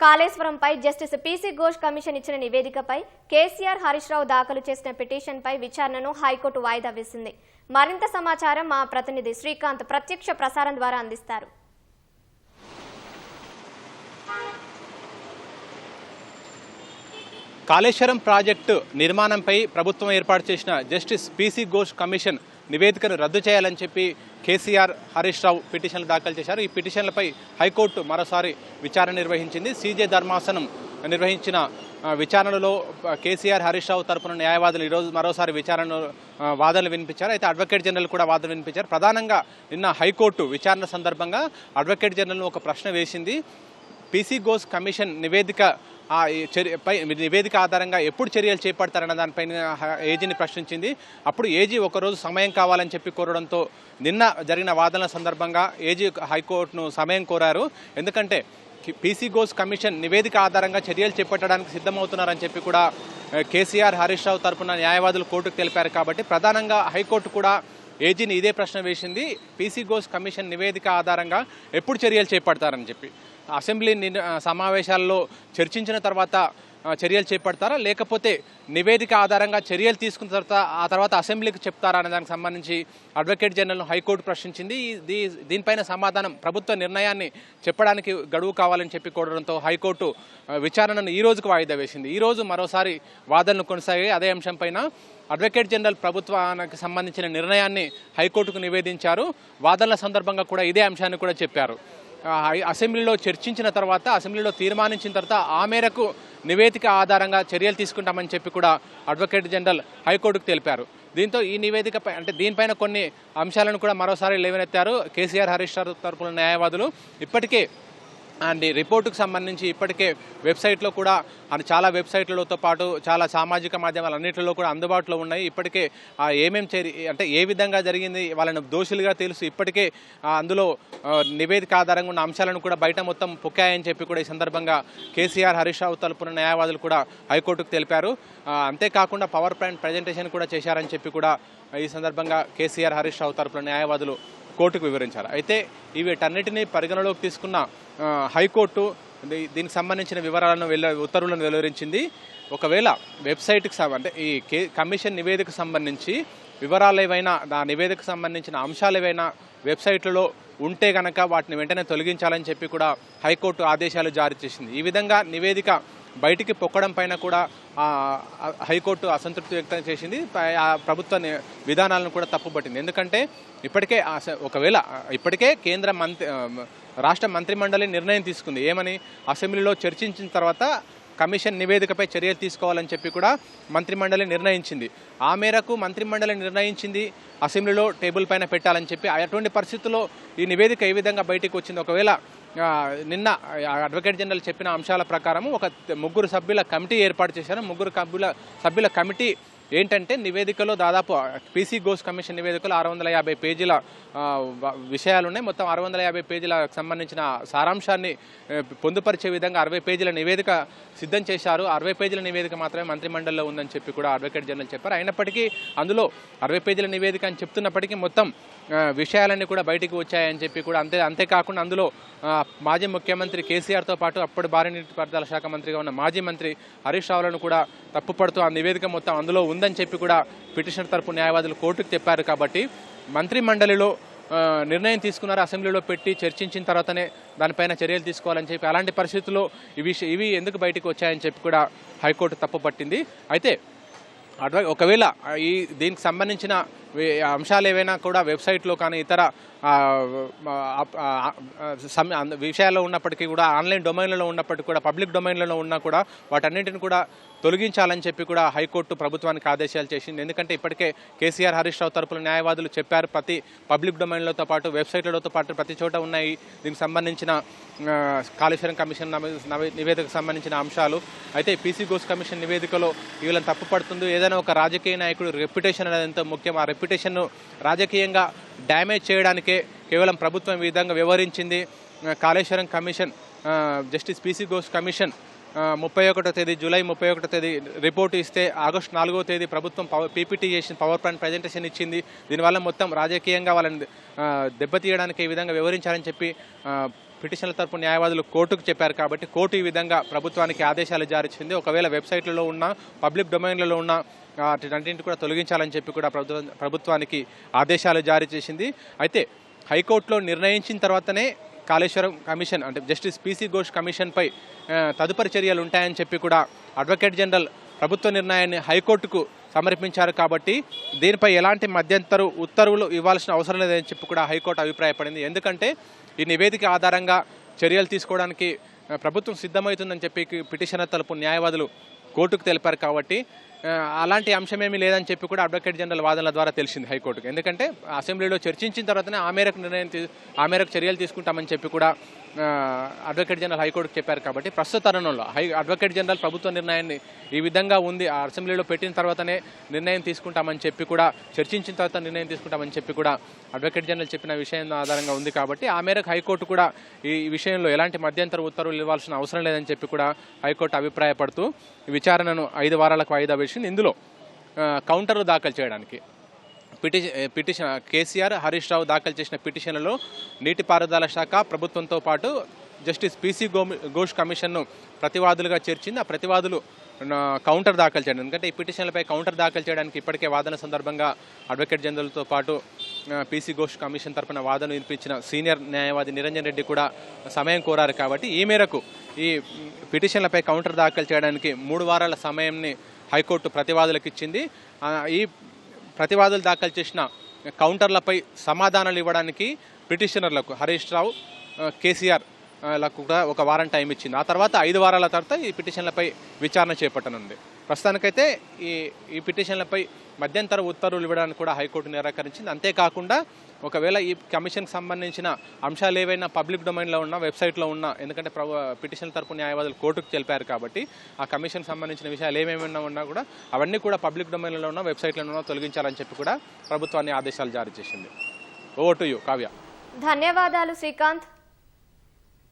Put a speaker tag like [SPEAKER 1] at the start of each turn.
[SPEAKER 1] కాళేశ్వరంపై justice PC Ghosh commission ఇచ్చిన నివేదికపై కేసీఆర్ హరీష్ రావు దాఖలు చేసిన పిటిషన్పై విచారణను హైకోర్టు వాయిదా వేసింది. మరింత సమాచారం మా ప్రతినిధి శ్రీకాంత్ ప్రత్యక్ష ప్రసారం ద్వారా అందిస్తారు.
[SPEAKER 2] కాళేశ్వరం ప్రాజెక్టు నిర్మాణంపై ప్రభుత్వం ఏర్పాటు చేసిన జస్టిస్ పీసీ ఘోష్ కమిషన్ నివేదికను రద్దు చేయాలని చెప్పి కేసీఆర్ హరీష్ రావు పిటిషన్లు దాఖలు చేశారు. ఈ పిటిషన్లపై హైకోర్టు మరోసారి విచారణ నిర్వహించింది. సీజే ధర్మాసనం నిర్వహించిన విచారణలో కేసీఆర్ హరీష్ రావు తరపున న్యాయవాదులు ఈరోజు మరోసారి వాదనలు వినిపించారు. అయితే అడ్వకేట్ జనరల్ కూడా వాదనలు వినిపించారు. ప్రధానంగా నిన్న హైకోర్టు విచారణ సందర్భంగా అడ్వకేట్ జనరల్ ఒక ప్రశ్న వేసింది. పీసీ ఘోష్ కమిషన్ నివేదిక ఆధారంగా ఎప్పుడు చర్యలు చేపడతారన్న దానిపైన ఏజీని ప్రశ్నించింది. అప్పుడు ఏజీ ఒకరోజు సమయం కావాలని చెప్పి కోరడంతో నిన్న జరిగిన వాదనల సందర్భంగా ఏజీ హైకోర్టును సమయం కోరారు. ఎందుకంటే పీసీ ఘోష్ కమిషన్ నివేదిక ఆధారంగా చర్యలు చేపట్టడానికి సిద్ధమవుతున్నారని చెప్పి కూడా కేసీఆర్ హరీష్ రావు తరపున న్యాయవాదులు కోర్టుకు తెలిపారు. కాబట్టి ప్రధానంగా హైకోర్టు కూడా ఏజీని ఇదే ప్రశ్న వేసింది. పీసీ ఘోష్ కమిషన్ నివేదిక ఆధారంగా ఎప్పుడు చర్యలు చేపడతారని చెప్పి అసెంబ్లీ సమావేశాల్లో చర్చించిన తర్వాత చర్యలు చేపడతారా, లేకపోతే నివేదిక ఆధారంగా చర్యలు తీసుకున్న తర్వాత అసెంబ్లీకి చెప్తారా అనే దానికి సంబంధించి అడ్వకేట్ జనరల్ హైకోర్టు ప్రశ్నించింది. దీనిపైన సమాధానం ప్రభుత్వ నిర్ణయాన్ని చెప్పడానికి గడువు కావాలని చెప్పి కోరడంతో హైకోర్టు విచారణను ఈ రోజుకు వాయిదా వేసింది. ఈ రోజు మరోసారి వాదనలు కొనసాగాయి. అదే అంశంపైన అడ్వకేట్ జనరల్ ప్రభుత్వానికి సంబంధించిన నిర్ణయాన్ని హైకోర్టుకు నివేదించారు. వాదనల సందర్భంగా కూడా ఇదే అంశాన్ని కూడా చెప్పారు. అసెంబ్లీలో చర్చించిన తర్వాత, అసెంబ్లీలో తీర్మానించిన తర్వాత ఆ మేరకు నివేదిక ఆధారంగా చర్యలు తీసుకుంటామని చెప్పి కూడా అడ్వకేట్ జనరల్ హైకోర్టుకు తెలిపారు. దీంతో ఈ నివేదికపై దీనిపైన కొన్ని అంశాలను కూడా మరోసారి లేవనెత్తారు కేసీఆర్ హరీష్ రావు తరపున న్యాయవాదులు. ఇప్పటికే రిపోర్టుకు సంబంధించి ఇప్పటికే వెబ్సైట్లో కూడా చాలా వెబ్సైట్లతో పాటు చాలా సామాజిక మాధ్యమాలు అన్నింటిలో కూడా అందుబాటులో ఉన్నాయి. ఇప్పటికే ఏ విధంగా జరిగింది వాళ్ళని దోషులుగా తెలుసు. ఇప్పటికే అందులో నివేదిక ఆధారంగా ఉన్న అంశాలను కూడా బయట మొత్తం పొక్కాయని చెప్పి కూడా ఈ సందర్భంగా కేసీఆర్ హరీష్ రావు తరపున న్యాయవాదులు కూడా హైకోర్టుకు తెలిపారు. అంతేకాకుండా పవర్ పాయింట్ ప్రజెంటేషన్ కూడా చేశారని చెప్పి కూడా ఈ సందర్భంగా కేసీఆర్ హరీష్ రావు తరపున న్యాయవాదులు కోర్టుకు వివరించారు. అయితే వీటన్నిటినీ పరిగణలోకి తీసుకున్న హైకోర్టు దీనికి సంబంధించిన వివరాలను ఉత్తర్వులను వెలువరించింది. ఒకవేళ వెబ్సైట్కి ఈ కమిషన్ నివేదికకు సంబంధించి వివరాలు ఏవైనా, ఆ నివేదికకు సంబంధించిన అంశాలు ఏవైనా వెబ్సైట్లలో ఉంటే గనక వాటిని వెంటనే తొలగించాలని చెప్పి కూడా హైకోర్టు ఆదేశాలు జారీ చేసింది. ఈ విధంగా నివేదిక బయటికి పొక్కడం పైన కూడా హైకోర్టు అసంతృప్తి వ్యక్తం చేసింది. ప్రభుత్వ విధానాలను కూడా తప్పుపట్టింది. ఎందుకంటే ఇప్పటికే రాష్ట్ర మంత్రిమండలి నిర్ణయం తీసుకుంది. ఏమని? అసెంబ్లీలో చర్చించిన తర్వాత కమిషన్ నివేదికపై చర్యలు తీసుకోవాలని చెప్పి కూడా మంత్రిమండలి నిర్ణయించింది. ఆ మేరకు మంత్రిమండలి నిర్ణయించింది అసెంబ్లీలో టేబుల్ పైన పెట్టాలని చెప్పి. అటువంటి పరిస్థితుల్లో ఈ నివేదిక ఏ విధంగా బయటకు వచ్చింది? ఒకవేళ నిన్న అడ్వకేట్ జనరల్ చెప్పిన అంశాల ప్రకారం ఒక 3 సభ్యుల కమిటీ ఏర్పాటు చేశారు. 3 సభ్యుల కమిటీ ఏంటంటే నివేదికలో దాదాపు పీసీ ఘోష్ కమిషన్ నివేదికలో 650 పేజీల విషయాలు ఉన్నాయి. మొత్తం 650 పేజీలకు సంబంధించిన సారాంశాన్ని పొందుపరిచే విధంగా 60 పేజీల నివేదిక సిద్ధం చేశారు. 60 పేజీల నివేదిక మాత్రమే మంత్రిమండలిలో ఉందని చెప్పి కూడా అడ్వకేట్ జనరల్ చెప్పారు. అయినప్పటికీ అందులో 60 పేజీల నివేదిక అని చెప్తున్నప్పటికీ మొత్తం విషయాలన్నీ కూడా బయటికి వచ్చాయని చెప్పి కూడా అంతేకాకుండా అందులో మాజీ ముఖ్యమంత్రి కేసీఆర్తో పాటు అప్పటి భారీ నీటిపారుదల శాఖ మంత్రిగా ఉన్న మాజీ మంత్రి హరీష్ రావులను కూడా తప్పుపడుతూ ఆ నివేదిక మొత్తం అందులో ఉందని చెప్పి కూడా పిటిషనర్ తరపు న్యాయవాదులు కోర్టుకు చెప్పారు. కాబట్టి మంత్రిమండలిలో నిర్ణయం తీసుకున్నారు, అసెంబ్లీలో పెట్టి చర్చించిన తర్వాతనే దానిపైన చర్యలు తీసుకోవాలని చెప్పి. అలాంటి పరిస్థితుల్లో ఇవి ఎందుకు బయటకు వచ్చాయని చెప్పి కూడా హైకోర్టు తప్పుపట్టింది. అయితే ఒకవేళ దీనికి సంబంధించిన అంశాలు ఏవైనా కూడా వెబ్సైట్లో కానీ ఇతర విషయాల్లో ఉన్నప్పటికీ కూడా, ఆన్లైన్ డొమైన్లలో ఉన్నప్పటికీ కూడా, పబ్లిక్ డొమైన్లలో ఉన్నా కూడా వాటన్నింటిని కూడా తొలగించాలని చెప్పి కూడా హైకోర్టు ప్రభుత్వానికి ఆదేశాలు చేసింది. ఎందుకంటే ఇప్పటికే కేసీఆర్ హరీష్ రావు తరపున న్యాయవాదులు చెప్పారు, ప్రతి పబ్లిక్ డొమైన్లతో పాటు వెబ్సైట్లతో పాటు ప్రతి చోట ఉన్నాయి దీనికి సంబంధించిన కాళేశ్వరం కమిషన్ నివేదికకు సంబంధించిన అంశాలు. అయితే పీసీ ఘోష్ కమిషన్ నివేదికలో వీళ్ళని తప్పుపడుతుంది. ఏదైనా ఒక రాజకీయ నాయకుడు రెప్యుటేషన్ అనేది ఎంతో ముఖ్యం. ఆ రెప్యుటేషన్ను రాజకీయంగా డ్యామేజ్ చేయడానికే కేవలం ప్రభుత్వం ఈ విధంగా వ్యవహరించింది. Kaleshwaram commission justice PC Ghosh commission 31వ తేదీ జూలై 31వ తేదీ రిపోర్టు ఇస్తే ఆగస్టు 4వ తేదీ ప్రభుత్వం పీపీటీ చేసిన పవర్ పాయింట్ ప్రజెంటేషన్ ఇచ్చింది. దీనివల్ల మొత్తం రాజకీయంగా వాళ్ళని దెబ్బతీయడానికి ఈ విధంగా వివరించాలని చెప్పి పిటిషన్ల తరపు న్యాయవాదులు కోర్టుకు చెప్పారు కాబట్టి కోర్టు ఈ విధంగా ప్రభుత్వానికి ఆదేశాలు జారీ చేసింది. ఒకవేళ వెబ్సైట్లలో ఉన్న పబ్లిక్ డొమైన్లలో ఉన్న వాటిని కూడా తొలగించాలని చెప్పి కూడా ప్రభుత్వానికి ఆదేశాలు జారీ చేసింది. అయితే హైకోర్టులో నిర్ణయించిన తర్వాతనే కాళేశ్వరం కమిషన్ అంటే జస్టిస్ పీసీ ఘోష్ కమిషన్పై తదుపరి చర్యలు ఉంటాయని చెప్పి కూడా అడ్వకేట్ జనరల్ ప్రభుత్వ నిర్ణయాన్ని హైకోర్టుకు సమర్పించారు. కాబట్టి దీనిపై ఎలాంటి మధ్యంతర ఉత్తర్వులు ఇవ్వాల్సిన అవసరం లేదని చెప్పి కూడా హైకోర్టు అభిప్రాయపడింది. ఎందుకంటే ఈ నివేదిక ఆధారంగా చర్యలు తీసుకోవడానికి ప్రభుత్వం సిద్ధమవుతుందని చెప్పి పిటిషనర్ తరపు న్యాయవాదులు కోర్టుకు తెలిపారు. కాబట్టి అలాంటి అంశమేమీ లేదని చెప్పి కూడా అడ్వకేట్ జనరల్ వాదనల ద్వారా తెలిసింది హైకోర్టుకు. ఎందుకంటే అసెంబ్లీలో చర్చించిన తర్వాతనే ఆ మేరకు చర్యలు తీసుకుంటామని చెప్పి కూడా అడ్వకేట్ జనరల్ హైకోర్టుకు చెప్పారు. కాబట్టి ప్రస్తుత తరుణంలో అడ్వకేట్ జనరల్ ప్రభుత్వ నిర్ణయాన్ని ఈ విధంగా ఉంది, అసెంబ్లీలో పెట్టిన తర్వాతనే నిర్ణయం తీసుకుంటామని చెప్పి కూడా చర్చించిన తర్వాత నిర్ణయం తీసుకుంటామని చెప్పి కూడా అడ్వకేట్ జనరల్ చెప్పిన విషయం ఆధారంగా ఉంది. కాబట్టి ఆ మేరకు హైకోర్టు కూడా ఈ విషయంలో ఎలాంటి మధ్యంతర ఉత్తర్వులు ఇవ్వాల్సిన అవసరం లేదని చెప్పి కూడా హైకోర్టు అభిప్రాయపడుతూ విచారణను 5 వారాలకు వాయిదా వేసింది. ఇందులో కౌంటర్లు దాఖలు చేయడానికి పిటిషన్ కేసీఆర్ హరీష్ రావు దాఖలు చేసిన పిటిషన్లలో నీటిపారుదల శాఖ ప్రభుత్వంతో పాటు జస్టిస్ పీసీ ఘోష్ కమిషన్ను ప్రతివాదులుగా చేర్చింది. ఆ ప్రతివాదులు కౌంటర్ దాఖలు చేయడం, ఎందుకంటే ఈ పిటిషన్లపై కౌంటర్ దాఖలు చేయడానికి ఇప్పటికే వాదన సందర్భంగా అడ్వకేట్ జనరల్తో పాటు పీసీ ఘోష్ కమిషన్ తరఫున వాదన వినిపించిన సీనియర్ న్యాయవాది నిరంజన్ రెడ్డి కూడా సమయం కోరారు. కాబట్టి ఈ మేరకు ఈ పిటిషన్లపై కౌంటర్ దాఖలు చేయడానికి 3 వారాల సమయాన్ని హైకోర్టు ప్రతివాదులకు ఇచ్చింది. ఈ ప్రతివాదులు దాఖలు చేసిన కౌంటర్లపై సమాధానాలు ఇవ్వడానికి పిటిషనర్లకు హరీష్ రావు, కేసీఆర్ లకు కూడా 1 వారం టైం ఇచ్చింది. ఆ తర్వాత 5 వారాల తర్వాత ఈ పిటిషన్లపై విచారణ చేపట్టనుంది. ప్రస్తుతానికైతే ఈ పిటిషన్లపై మధ్యంతర ఉత్తర్వులు ఇవ్వడానికి కూడా హైకోర్టు నిరాకరించింది. అంతేకాకుండా ఒకవేళ ఈ కమిషన్కి సంబంధించిన అంశాలు ఏవైనా పబ్లిక్ డొమైన్లో ఉన్న వెబ్సైట్లో ఉన్న, ఎందుకంటే పిటిషన్ తరపు న్యాయవాదులు కోర్టుకు తెలిపారు కాబట్టి ఆ కమిషన్కి సంబంధించిన విషయాలు ఏమేమైనా ఉన్నా కూడా అవన్నీ కూడా పబ్లిక్ డొమైన్లో ఉన్న వెబ్సైట్లలో తొలగించాలని చెప్పి కూడా ప్రభుత్వాన్ని ఆదేశాలు జారీ చేసింది. Over to you Kavya.
[SPEAKER 1] ధన్యవాదాలు శ్రీకాంత్.